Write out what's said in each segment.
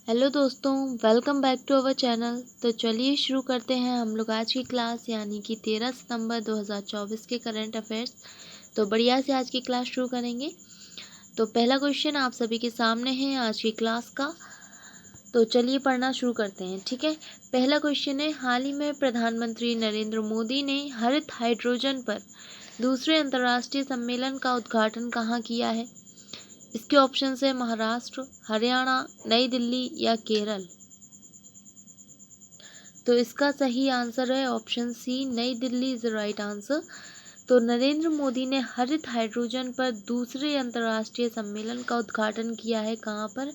Hello दोस्तों, welcome back to our channel. तो चलिए शुरू करते हैं हम लोग आज की क्लास यानी कि 13 सितंबर 2024 के करंट अफेयर्स। तो बढ़िया से आज की क्लास शुरू करेंगे। तो पहला क्वेश्चन आप सभी के सामने है आज की क्लास का। तो चलिए पढ़ना शुरू करते हैं, ठीक है। पहला क्वेश्चन है, हाल ही में प्रधानमंत्री नरेंद्र मोदी ने हरित हाइड्रोजन पर दूसरे अंतर्राष्ट्रीय सम्मेलन का उद्घाटन कहाँ किया है। इसके ऑप्शन है महाराष्ट्र, हरियाणा, नई दिल्ली या केरल। तो इसका सही आंसर है ऑप्शन सी, नई Delhi is the right answer. तो नरेंद्र मोदी ने हरित हाइड्रोजन पर दूसरे अंतर्राष्ट्रीय सम्मेलन का उद्घाटन किया है। कहाँ पर?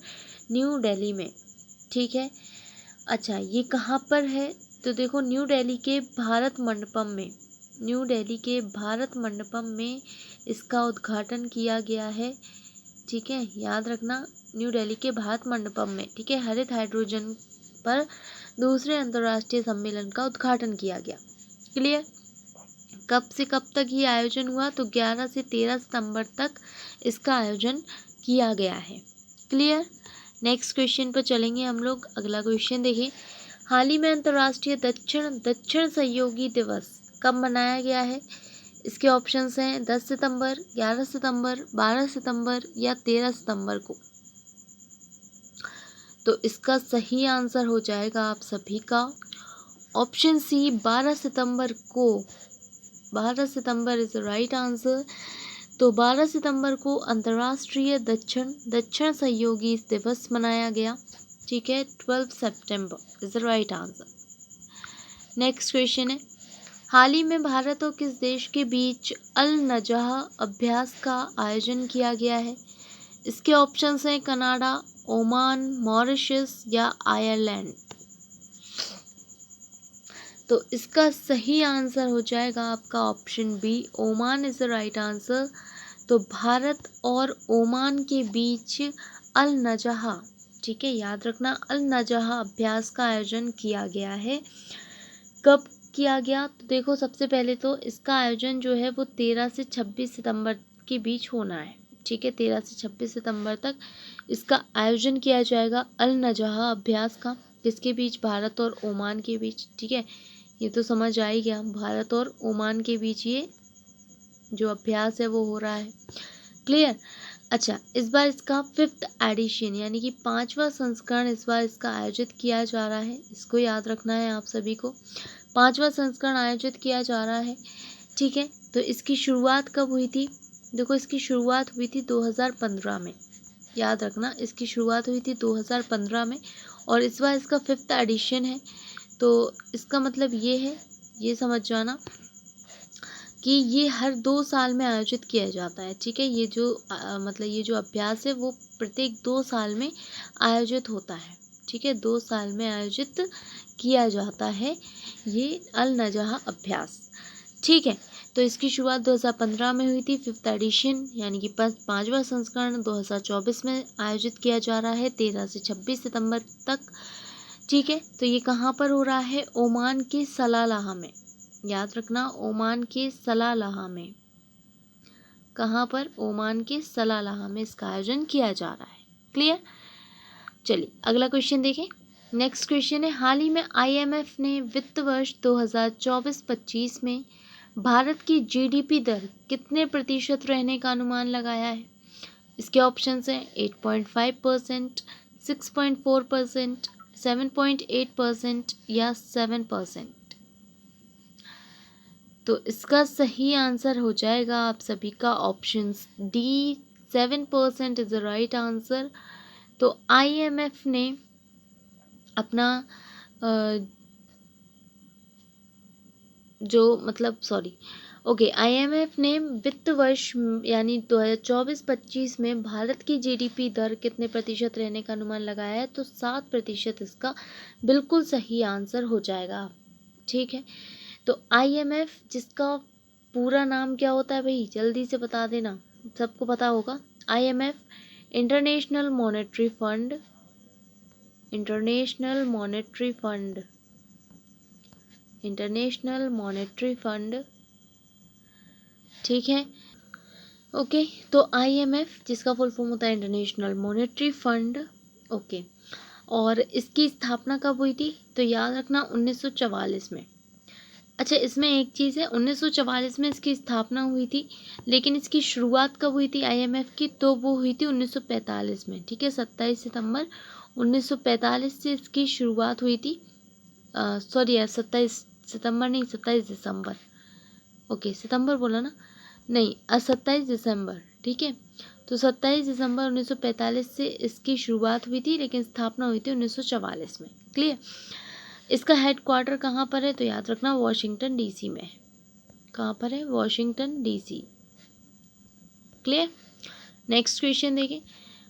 न्यू दिल्ली में, ठीक है। अच्छा, ये कहाँ पर है? तो देखो, न्यू दिल्ली के भारत मंडपम में, न्यू दिल्ली के भारत मंडपम में इसका उद्घाटन किया गया है, ठीक है। याद रखना, न्यू दिल्ली के भारत मंडपम में, ठीक है, हरित हाइड्रोजन पर दूसरे अंतर्राष्ट्रीय सम्मेलन का उद्घाटन किया गया। क्लियर? कब से कब तक ये आयोजन हुआ? तो 11 से 13 सितंबर तक इसका आयोजन किया गया है। क्लियर? नेक्स्ट क्वेश्चन पर चलेंगे हम लोग। अगला क्वेश्चन देखिए, हाल ही में अंतर्राष्ट्रीय दक्षिण सहयोगी दिवस कब मनाया गया है। इसके ऑप्शंस हैं 10 सितंबर, 11 सितंबर, 12 सितंबर या 13 सितंबर को। तो इसका सही आंसर हो जाएगा आप सभी का ऑप्शन सी, 12 सितंबर को। 12 सितंबर इज द राइट आंसर। तो 12 सितंबर को अंतर्राष्ट्रीय दक्षिण सहयोगी दिवस मनाया गया, ठीक है। 12 सितंबर is the right answer. Next question है, हाल ही में भारत और किस देश के बीच अल नजह अभ्यास का आयोजन किया गया है। इसके ऑप्शंस हैं कनाडा, ओमान, मॉरिशस या आयरलैंड। तो इसका सही आंसर हो जाएगा आपका option B, Oman is the right answer. तो भारत और ओमान के बीच अल नजह, ठीक है, याद रखना, अल नजह अभ्यास का आयोजन किया गया है। कब किया गया? तो देखो, सबसे पहले तो इसका आयोजन जो है वो 13 से 26 सितंबर के बीच होना है, ठीक है। 13 से 26 सितंबर तक इसका आयोजन किया जाएगा अल नजह अभ्यास का। किसके बीच? भारत और ओमान के बीच, ठीक है। ये तो समझ आ ही गया, भारत और ओमान के बीच ये जो अभ्यास है वो हो रहा है। क्लियर? अच्छा, इस बार इसका 5th एडिशन यानी कि 5वां संस्करण इस बार इसका आयोजित किया जा रहा है। इसको याद रखना है आप सभी को, 5वां संस्करण आयोजित किया जा रहा है, ठीक है। तो इसकी शुरुआत कब हुई थी? देखो, इसकी शुरुआत हुई थी 2015 में। याद रखना, इसकी शुरुआत हुई थी 2015 में और इस बार इसका 5th एडिशन है। तो इसका मतलब ये है, ये समझ जाना कि ये हर 2 साल में आयोजित किया जाता है, ठीक है। ये जो मतलब ये जो अभ्यास है वो प्रत्येक 2 साल में आयोजित होता है, ठीक है। 2 साल में आयोजित किया जाता है ये अल नजह अभ्यास, ठीक है। तो इसकी शुरुआत 2015 में हुई थी। 5th एडिशन यानी कि 5वां संस्करण 2024 में आयोजित किया जा रहा है, 13 से 26 सितंबर तक, ठीक है। तो ये कहाँ पर हो रहा है? ओमान के सलालाह में। याद रखना, ओमान के सलालाह में। कहाँ पर? ओमान के सलालाह में इसका आयोजन किया जा रहा है। क्लियर? चलिए अगला क्वेश्चन देखें। नेक्स्ट क्वेश्चन है, हाल ही में IMF ने वित्त वर्ष 2024-25 में भारत की GDP दर कितने प्रतिशत रहने का अनुमान लगाया है। इसके ऑप्शंस हैं 8.5%, 6.4%, 7.8% या 7%। तो इसका सही आंसर हो जाएगा आप सभी का option D, 7% is the right answer. तो IMF ने अपना IMF ने वित्त वर्ष यानी 2024-25 में भारत की GDP दर कितने प्रतिशत रहने का अनुमान लगाया है। तो 7% इसका बिल्कुल सही आंसर हो जाएगा, ठीक है। तो IMF, जिसका पूरा नाम क्या होता है भाई, जल्दी से बता देना, सबको पता होगा। IMF international monetary fund, international monetary fund, international monetary fund, ठीक है। ओके, तो IMF जिसका फुल फॉर्म होता है इंटरनेशनल मॉनेटरी फंड, ओके। और इसकी स्थापना कब हुई थी? तो याद रखना 1944 में। अच्छा, इसमें एक चीज़ है, 1944 में इसकी स्थापना हुई थी, लेकिन इसकी शुरुआत कब हुई थी IMF की? तो वो हुई थी 1945 में। ठीक है, 27 सितंबर 1945 से इसकी शुरुआत हुई थी। सॉरी यार, 27 सितंबर नहीं, 27 दिसंबर। ओके, सितंबर बोला ना? नहीं, 27 दिसंबर। ठीक है, तो 27 दिसंबर 1945 से इसकी शुरुआत हुई थी, लेकिन स्थापना हुई थी 1944 में। क्लियर? इसका हेडक्वार्टर कहाँ पर है? तो याद रखना वॉशिंगटन DC में। कहाँ पर है? Washington DC। Clear? Next question देखें।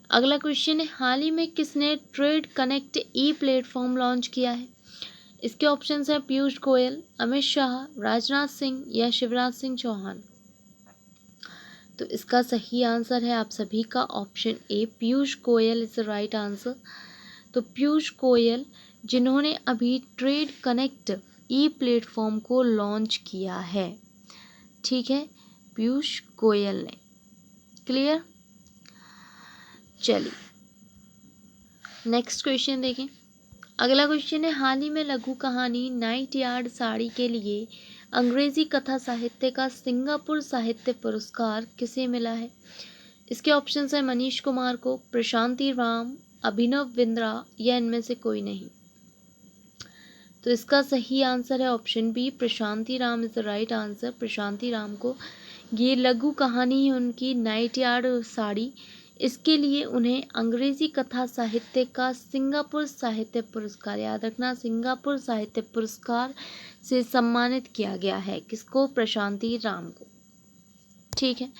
अगला क्वेश्चन है, हाल ही में किसने ट्रेड कनेक्ट प्लेटफॉर्म लॉन्च किया है? इसके ऑप्शंस हैं पीयूष गोयल, अमित शाह, राजनाथ सिंह या शिवराज सिंह चौहान। तो इसका सही आंसर है आप सभी का option A, Piyush Goyal is the right answer. तो पीयूष गोयल जिन्होंने अभी ट्रेड कनेक्ट प्लेटफॉर्म को लॉन्च किया है। ठीक है, पीयूष गोयल ने। क्लियर? चलिए नेक्स्ट क्वेश्चन देखें। अगला क्वेश्चन है, हाल ही में लघु कहानी नाइट यार्ड साड़ी के लिए अंग्रेजी कथा साहित्य का सिंगापुर साहित्य पुरस्कार किसे मिला है? इसके ऑप्शंस हैं मनीष कुमार को, प्रशांति राम, अभिनव बिंद्रा या इनमें से कोई नहीं। तो इसका सही आंसर है option B, Prashanti Ram is the right answer. Prashanti Ram को ये लघु कहानी है उनकी नाइट यार्ड साड़ी, इसके लिए उन्हें अंग्रेजी कथा साहित्य का सिंगापुर साहित्य पुरस्कार, याद रखना सिंगापुर साहित्य पुरस्कार से सम्मानित किया गया है। किसको? प्रशांति राम को। ठीक है,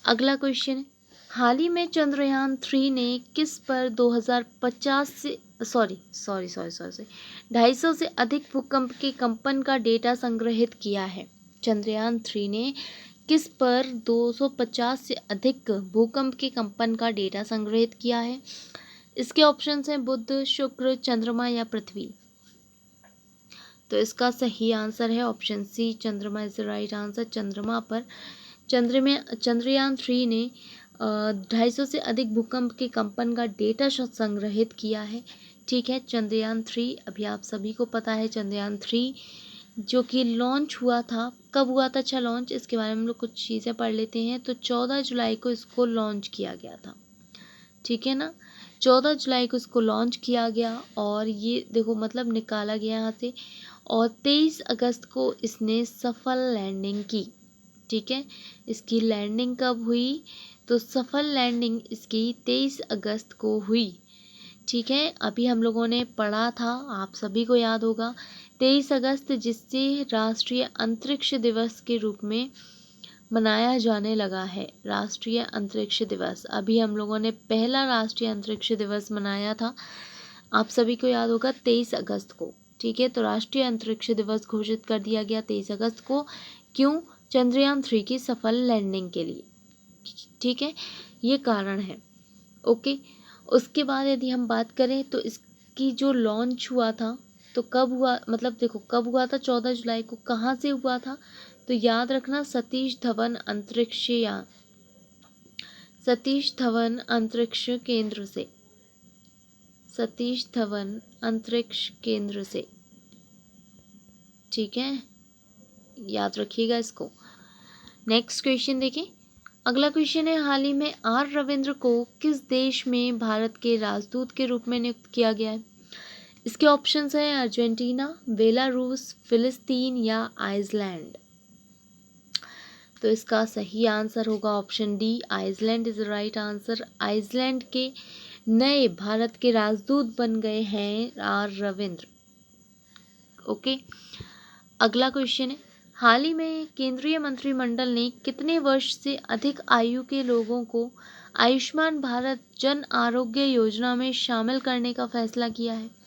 अगला क्वेश्चन है, हाल ही में चंद्रयान 3 ने किस पर 2050 से 250 से अधिक भूकंप के कंपन का डेटा संग्रहित किया है? चंद्रयान 3 ने किस पर 250 से अधिक भूकंप के कंपन का डेटा संग्रहित किया है? इसके ऑप्शंस हैं बुध, शुक्र, चंद्रमा या पृथ्वी। तो इसका सही आंसर है ऑप्शन सी, चंद्रमा इज द राइट आंसर। चंद्रमा पर चंद्रयान 3 ने 250 से अधिक भूकंप के कंपन का डेटा संग्रहित किया है। ठीक है, चंद्रयान 3 अभी आप सभी को पता है, चंद्रयान 3 जो कि लॉन्च हुआ था, कब हुआ था? अच्छा, लॉन्च, इसके बारे में हम लोग कुछ चीज़ें पढ़ लेते हैं। तो 14 जुलाई को इसको लॉन्च किया गया था। ठीक है ना, 14 जुलाई को इसको लॉन्च किया गया और ये देखो मतलब निकाला गया यहाँ से, और 23 अगस्त को इसने सफल लैंडिंग की। ठीक है, इसकी लैंडिंग कब हुई? तो सफल लैंडिंग इसकी 23 अगस्त को हुई। ठीक है, अभी हम लोगों ने पढ़ा था, आप सभी को याद होगा, 23 अगस्त जिससे राष्ट्रीय अंतरिक्ष दिवस के रूप में मनाया जाने लगा है। राष्ट्रीय अंतरिक्ष दिवस, अभी हम लोगों ने पहला राष्ट्रीय अंतरिक्ष दिवस मनाया था, आप सभी को याद होगा, 23 अगस्त को। ठीक है, तो राष्ट्रीय अंतरिक्ष दिवस घोषित कर दिया गया 23 अगस्त को। क्यों? चंद्रयान 3 की सफल लैंडिंग के लिए। ठीक है, ये कारण है। ओके, उसके बाद यदि हम बात करें तो इसकी जो लॉन्च हुआ था तो कब हुआ, मतलब देखो कब हुआ था? 14 जुलाई को। कहाँ से हुआ था? तो याद रखना सतीश धवन अंतरिक्षयान, सतीश धवन अंतरिक्ष केंद्र से, सतीश धवन अंतरिक्ष केंद्र से। ठीक है, याद रखिएगा इसको। नेक्स्ट क्वेश्चन देखें। अगला क्वेश्चन है, हाल ही में आर रविंद्र को किस देश में भारत के राजदूत के रूप में नियुक्त किया गया है? इसके ऑप्शंस हैं अर्जेंटीना, बेलारूस, फिलिस्तीन या आइसलैंड। तो इसका सही आंसर होगा option D, Iceland is the right answer. Iceland के नए भारत के राजदूत बन गए हैं आर रविंद्र। ओके, अगला क्वेश्चन है, हाल ही में केंद्रीय मंत्रिमंडल ने कितने वर्ष से अधिक आयु के लोगों को आयुष्मान भारत जन आरोग्य योजना में शामिल करने का फैसला किया है?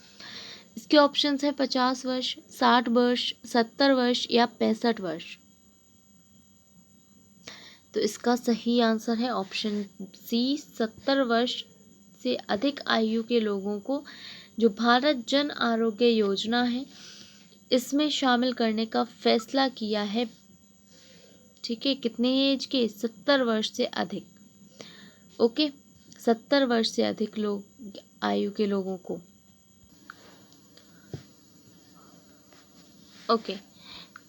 इसके ऑप्शंस हैं 50 वर्ष, 60 वर्ष, 70 वर्ष या 65 वर्ष। तो इसका सही आंसर है ऑप्शन सी, 70 वर्ष से अधिक आयु के लोगों को जो भारत जन आरोग्य योजना है इसमें शामिल करने का फैसला किया है। ठीक है, कितने एज के? 70 वर्ष से अधिक। ओके, 70 वर्ष से अधिक लोग आयु के लोगों को ओके,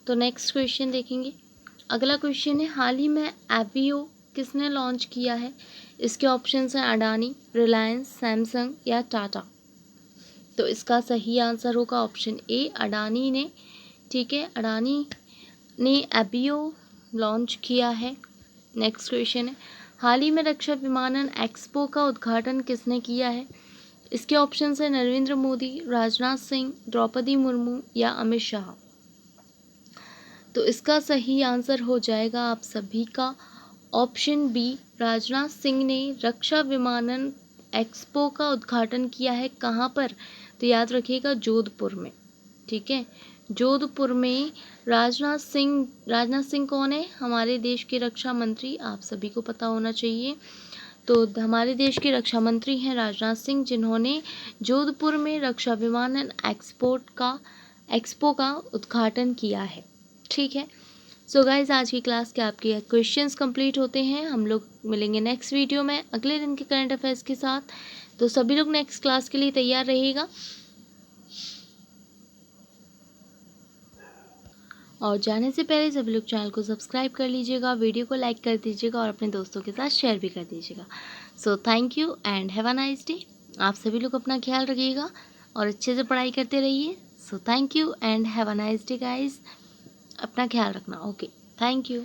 तो नेक्स्ट क्वेश्चन देखेंगे। अगला क्वेश्चन है, हाल ही में एवियो किसने लॉन्च किया है? इसके ऑप्शंस हैं अडानी, रिलायंस, सैमसंग या टाटा। तो इसका सही आंसर होगा ऑप्शन ए, अडानी ने। ठीक है, अडानी ने एवियो लॉन्च किया है। नेक्स्ट क्वेश्चन है, हाल ही में रक्षा विमानन एक्सपो का उद्घाटन किसने किया है? इसके ऑप्शंस हैं नरेंद्र मोदी, राजनाथ सिंह, द्रौपदी मुर्मू या अमित शाह। तो इसका सही आंसर हो जाएगा आप सभी का ऑप्शन बी, राजनाथ सिंह ने रक्षा विमानन एक्सपो का उद्घाटन किया है। कहाँ पर? तो याद रखिएगा जोधपुर में। ठीक है, जोधपुर में राजनाथ सिंह कौन है? हमारे देश के रक्षा मंत्री, आप सभी को पता होना चाहिए। तो हमारे देश के रक्षा मंत्री हैं राजनाथ सिंह, जिन्होंने जोधपुर में रक्षा विमानन एक्सपो का उद्घाटन किया है। ठीक है, सो गाइज आज की क्लास के आपके क्वेश्चंस कंप्लीट होते हैं। हम लोग मिलेंगे नेक्स्ट वीडियो में अगले दिन के करंट अफेयर्स के साथ। तो सभी लोग नेक्स्ट क्लास के लिए तैयार रहिएगा और जाने से पहले सभी लोग चैनल को सब्सक्राइब कर लीजिएगा, वीडियो को लाइक कर दीजिएगा और अपने दोस्तों के साथ शेयर भी कर दीजिएगा। So thank you and have a nice day. आप सभी लोग अपना ख्याल रखिएगा और अच्छे से पढ़ाई करते रहिए। So thank you and have a nice day guys. अपना ख्याल रखना। Okay, thank you.